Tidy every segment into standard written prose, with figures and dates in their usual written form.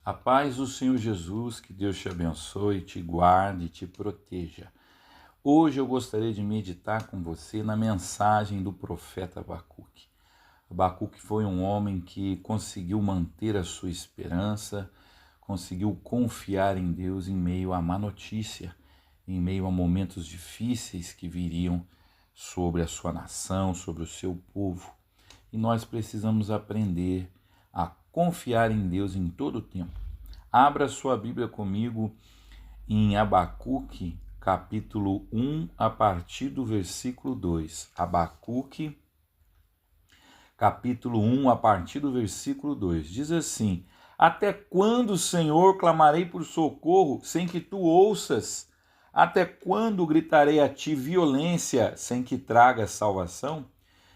A paz do Senhor Jesus, que Deus te abençoe, te guarde e te proteja. Hoje eu gostaria de meditar com você na mensagem do profeta Abacuque. Abacuque foi um homem que conseguiu manter a sua esperança, conseguiu confiar em Deus em meio à má notícia, em meio a momentos difíceis que viriam sobre a sua nação, sobre o seu povo. E nós precisamos aprender a confiar em Deus em todo o tempo. Abra sua Bíblia comigo em Abacuque, capítulo 1, a partir do versículo 2. Abacuque, capítulo 1, a partir do versículo 2. Diz assim: Até quando, Senhor, clamarei por socorro sem que tu ouças? Até quando gritarei a ti violência sem que tragas salvação?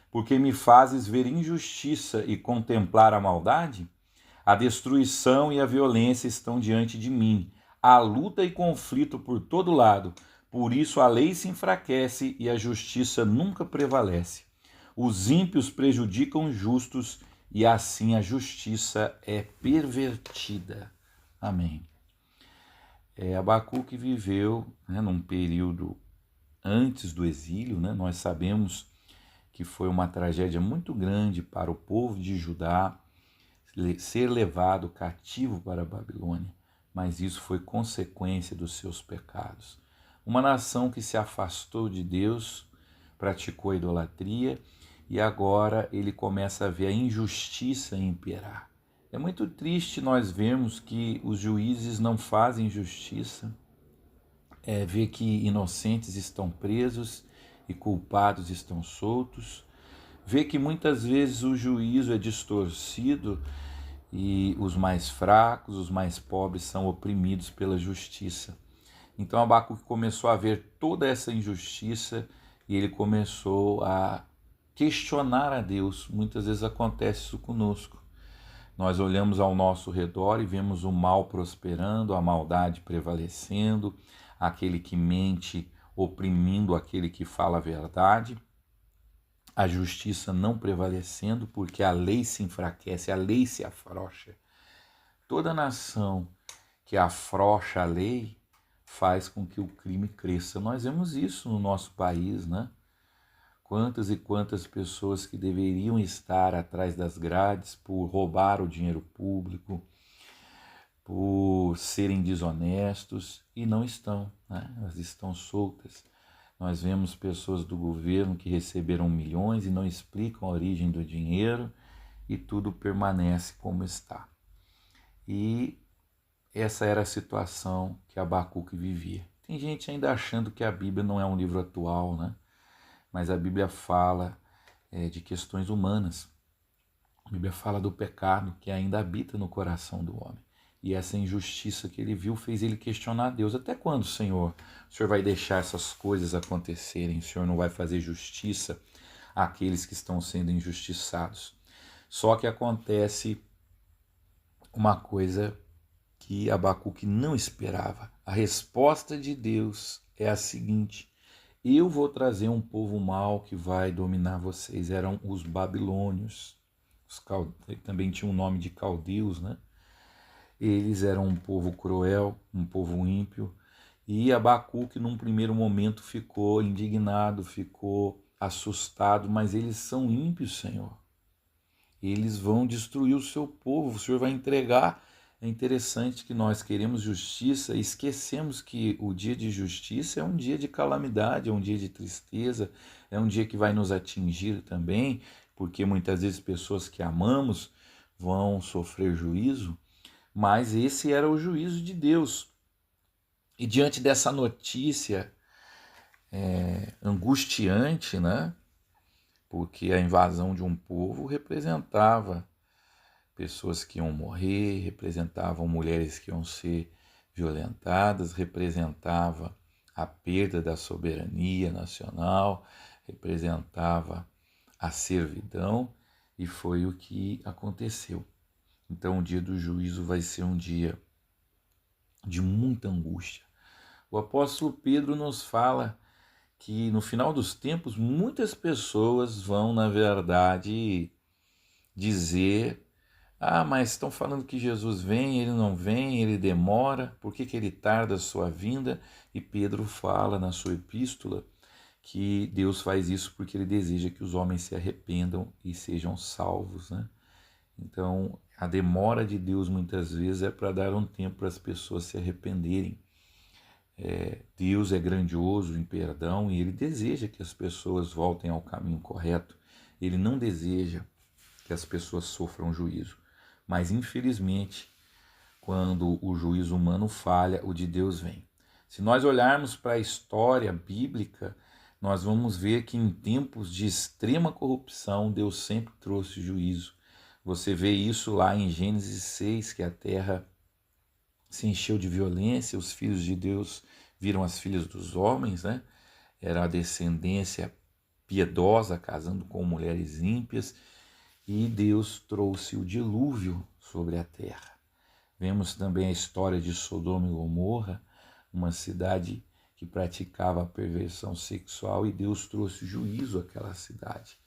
Porque me fazes ver injustiça e contemplar a maldade? A destruição e a violência estão diante de mim. Há luta e conflito por todo lado. Por isso a lei se enfraquece e a justiça nunca prevalece. Os ímpios prejudicam os justos e assim a justiça é pervertida. Amém. Abacuque viveu num período antes do exílio. Nós sabemos que foi uma tragédia muito grande para o povo de Judá ser levado cativo para a Babilônia, mas isso foi consequência dos seus pecados. Uma nação que se afastou de Deus, praticou a idolatria e agora ele começa a ver a injustiça imperar. É muito triste nós vermos que os juízes não fazem justiça, ver que inocentes estão presos e culpados estão soltos, ver que muitas vezes o juízo é distorcido e os mais fracos, os mais pobres são oprimidos pela justiça. Então Abacuque começou a ver toda essa injustiça e ele começou a questionar a Deus. Muitas vezes acontece isso conosco. Nós olhamos ao nosso redor e vemos o mal prosperando, a maldade prevalecendo, aquele que mente oprimindo aquele que fala a verdade, a justiça não prevalecendo, porque a lei se enfraquece, a lei se afrouxa. Toda nação que afrouxa a lei faz com que o crime cresça. Nós vemos isso no nosso país, né? Quantas e quantas pessoas que deveriam estar atrás das grades por roubar o dinheiro público, por serem desonestos e não estão, né? Elas estão soltas. Nós vemos pessoas do governo que receberam milhões e não explicam a origem do dinheiro e tudo permanece como está. E essa era a situação que Abacuque vivia. Tem gente ainda achando que a Bíblia não é um livro atual, né? Mas a Bíblia fala de questões humanas. A Bíblia fala do pecado que ainda habita no coração do homem. E essa injustiça que ele viu fez ele questionar a Deus. Até quando, Senhor, o Senhor vai deixar essas coisas acontecerem? O Senhor não vai fazer justiça àqueles que estão sendo injustiçados? Só que acontece uma coisa que Abacuque não esperava. A resposta de Deus é a seguinte: eu vou trazer um povo mau que vai dominar vocês. Eram os babilônios. Também tinha o nome de caldeus, né? Eles eram um povo cruel, um povo ímpio, e Abacuque num primeiro momento ficou indignado, ficou assustado, mas eles são ímpios, Senhor. Eles vão destruir o seu povo, o Senhor vai entregar. É interessante que nós queremos justiça e esquecemos que o dia de justiça é um dia de calamidade, é um dia de tristeza, é um dia que vai nos atingir também, porque muitas vezes pessoas que amamos vão sofrer juízo, mas esse era o juízo de Deus. E diante dessa notícia angustiante, né? Porque a invasão de um povo representava pessoas que iam morrer, representavam mulheres que iam ser violentadas, representava a perda da soberania nacional, representava a servidão, e foi o que aconteceu. Então o dia do juízo vai ser um dia de muita angústia. O apóstolo Pedro nos fala que no final dos tempos muitas pessoas vão, na verdade, dizer Ah, mas estão falando que Jesus vem, ele não vem, ele demora, por que ele tarda a sua vinda? E Pedro fala na sua epístola que Deus faz isso porque ele deseja que os homens se arrependam e sejam salvos, né? Então, a demora de Deus muitas vezes é para dar um tempo para as pessoas se arrependerem. Deus é grandioso em perdão e ele deseja que as pessoas voltem ao caminho correto. Ele não deseja que as pessoas sofram juízo. Mas, infelizmente, quando o juízo humano falha, o de Deus vem. Se nós olharmos para a história bíblica, nós vamos ver que em tempos de extrema corrupção, Deus sempre trouxe juízo. Você vê isso lá em Gênesis 6, que a terra se encheu de violência, os filhos de Deus viram as filhas dos homens, né? Era a descendência piedosa casando com mulheres ímpias, e Deus trouxe o dilúvio sobre a terra. Vemos também a história de Sodoma e Gomorra, uma cidade que praticava a perversão sexual, e Deus trouxe juízo àquela cidade.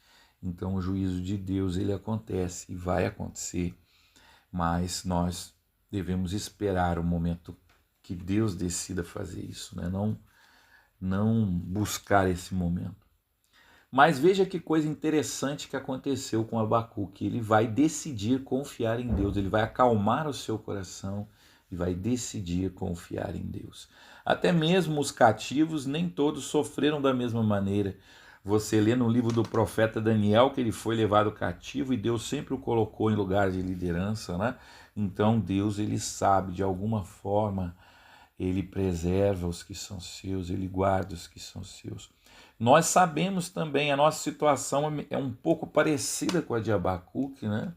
Então o juízo de Deus ele acontece e vai acontecer, mas nós devemos esperar o momento que Deus decida fazer isso, né? Não buscar esse momento. Mas veja que coisa interessante que aconteceu com Abacuque. Ele vai decidir confiar em Deus, ele vai acalmar o seu coração e vai decidir confiar em Deus. Até mesmo os cativos, nem todos sofreram da mesma maneira. Você lê no livro do profeta Daniel que ele foi levado cativo e Deus sempre o colocou em lugar de liderança, né? Então Deus, ele sabe, de alguma forma, ele preserva os que são seus, ele guarda os que são seus. Nós sabemos também, a nossa situação é um pouco parecida com a de Abacuque, né?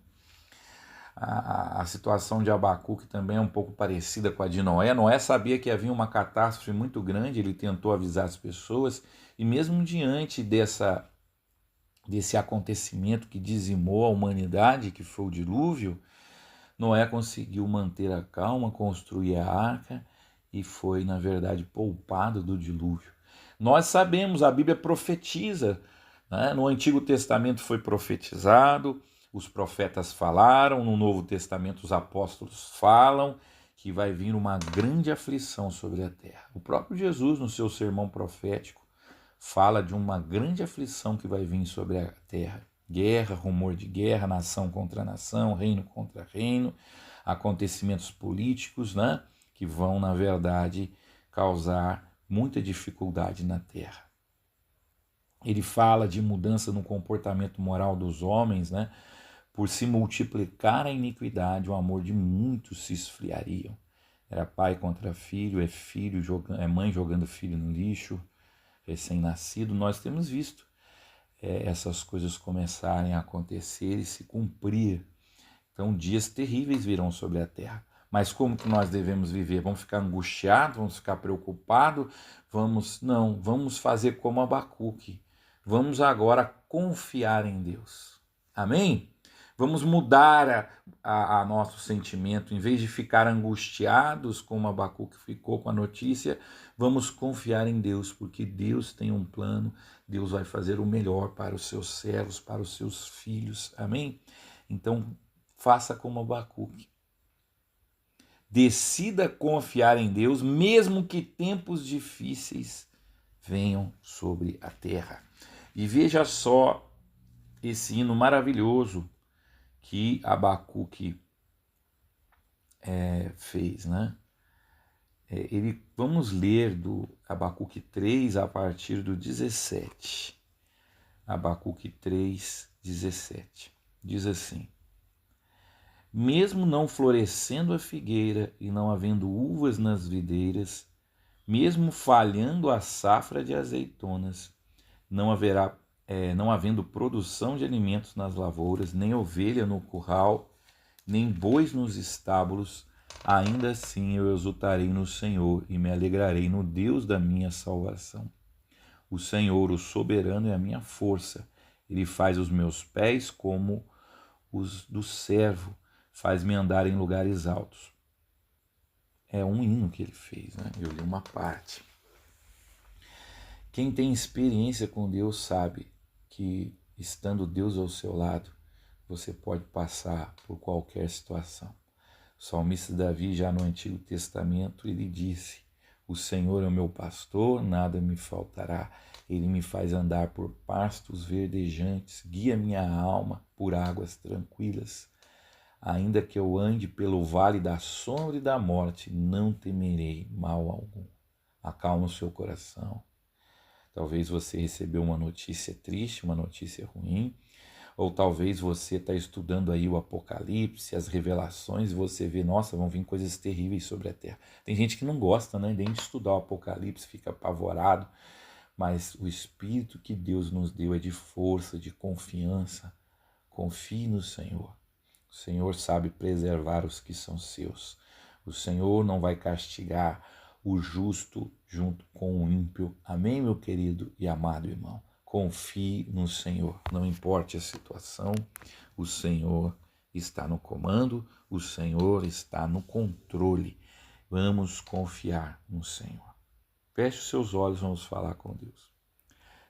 A situação de Abacuque também é um pouco parecida com a de Noé. Noé sabia que havia uma catástrofe muito grande, ele tentou avisar as pessoas, e mesmo diante desse acontecimento que dizimou a humanidade, que foi o dilúvio, Noé conseguiu manter a calma, construir a arca e foi, na verdade, poupado do dilúvio. Nós sabemos, a Bíblia profetiza, né? No Antigo Testamento foi profetizado, os profetas falaram, no Novo Testamento os apóstolos falam que vai vir uma grande aflição sobre a terra. O próprio Jesus, no seu sermão profético, fala de uma grande aflição que vai vir sobre a terra. Guerra, rumor de guerra, nação contra nação, reino contra reino, acontecimentos políticos, né, que vão, na verdade, causar muita dificuldade na terra. Ele fala de mudança no comportamento moral dos homens, né? Por se multiplicar a iniquidade, o amor de muitos se esfriariam. Era pai contra filho, é mãe jogando filho no lixo, recém-nascido. Nós temos visto essas coisas começarem a acontecer e se cumprir. Então dias terríveis virão sobre a terra. Mas como que nós devemos viver? Vamos ficar angustiados? Vamos ficar preocupados? Vamos fazer como Abacuque. Vamos agora confiar em Deus. Amém? Vamos mudar a nosso sentimento. Em vez de ficar angustiados, como Abacuque ficou com a notícia, vamos confiar em Deus, porque Deus tem um plano, Deus vai fazer o melhor para os seus servos, para os seus filhos. Amém? Então, faça como Abacuque. Decida confiar em Deus, mesmo que tempos difíceis venham sobre a terra. E veja só esse hino maravilhoso que Abacuque fez, né? Vamos ler do Abacuque 3 a partir do 17. Abacuque 3, 17. Diz assim: mesmo não florescendo a figueira e não havendo uvas nas videiras, mesmo falhando a safra de azeitonas, não havendo produção de alimentos nas lavouras, nem ovelha no curral, nem bois nos estábulos, ainda assim eu exultarei no Senhor e me alegrarei no Deus da minha salvação. O Senhor, o soberano, é a minha força. Ele faz os meus pés como os do servo, faz-me andar em lugares altos. É um hino que ele fez, né? Eu li uma parte. Quem tem experiência com Deus sabe que, estando Deus ao seu lado, você pode passar por qualquer situação. O salmista Davi, já no Antigo Testamento, ele disse: o Senhor é o meu pastor, nada me faltará. Ele me faz andar por pastos verdejantes, guia minha alma por águas tranquilas. Ainda que eu ande pelo vale da sombra e da morte, não temerei mal algum. Acalma o seu coração. Talvez você recebeu uma notícia triste, uma notícia ruim, ou talvez você está estudando aí o Apocalipse, as revelações, e você vê, nossa, vão vir coisas terríveis sobre a Terra. Tem gente que não gosta, né, nem de estudar o Apocalipse, fica apavorado, mas o Espírito que Deus nos deu é de força, de confiança. Confie no Senhor. O Senhor sabe preservar os que são seus. O Senhor não vai castigar o justo junto com o ímpio. Amém, meu querido e amado irmão? Confie no Senhor. Não importe a situação, o Senhor está no comando, o Senhor está no controle. Vamos confiar no Senhor. Feche os seus olhos, vamos falar com Deus.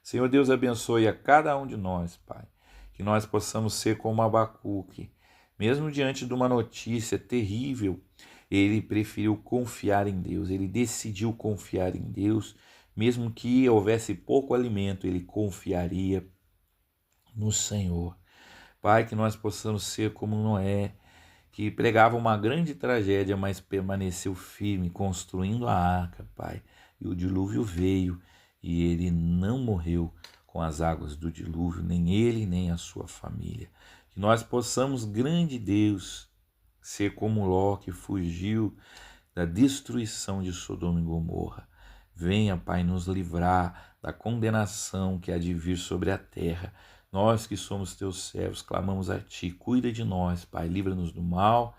Senhor Deus, abençoe a cada um de nós, Pai. Que nós possamos ser como Abacuque. Mesmo diante de uma notícia terrível, ele preferiu confiar em Deus, ele decidiu confiar em Deus, mesmo que houvesse pouco alimento, ele confiaria no Senhor. Pai, que nós possamos ser como Noé, que pregava uma grande tragédia, mas permaneceu firme, construindo a arca, Pai. E o dilúvio veio e ele não morreu com as águas do dilúvio, nem ele, nem a sua família. Que nós possamos, grande Deus, ser como Ló, que fugiu da destruição de Sodoma e Gomorra. Venha, Pai, nos livrar da condenação que há de vir sobre a terra. Nós que somos teus servos, clamamos a Ti. Cuida de nós, Pai, livra-nos do mal.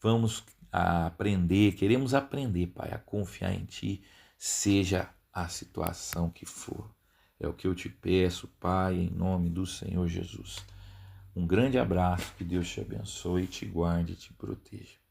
Vamos aprender, queremos aprender, Pai, a confiar em Ti, seja a situação que for. É o que eu te peço, Pai, em nome do Senhor Jesus. Um grande abraço, que Deus te abençoe, te guarde e te proteja.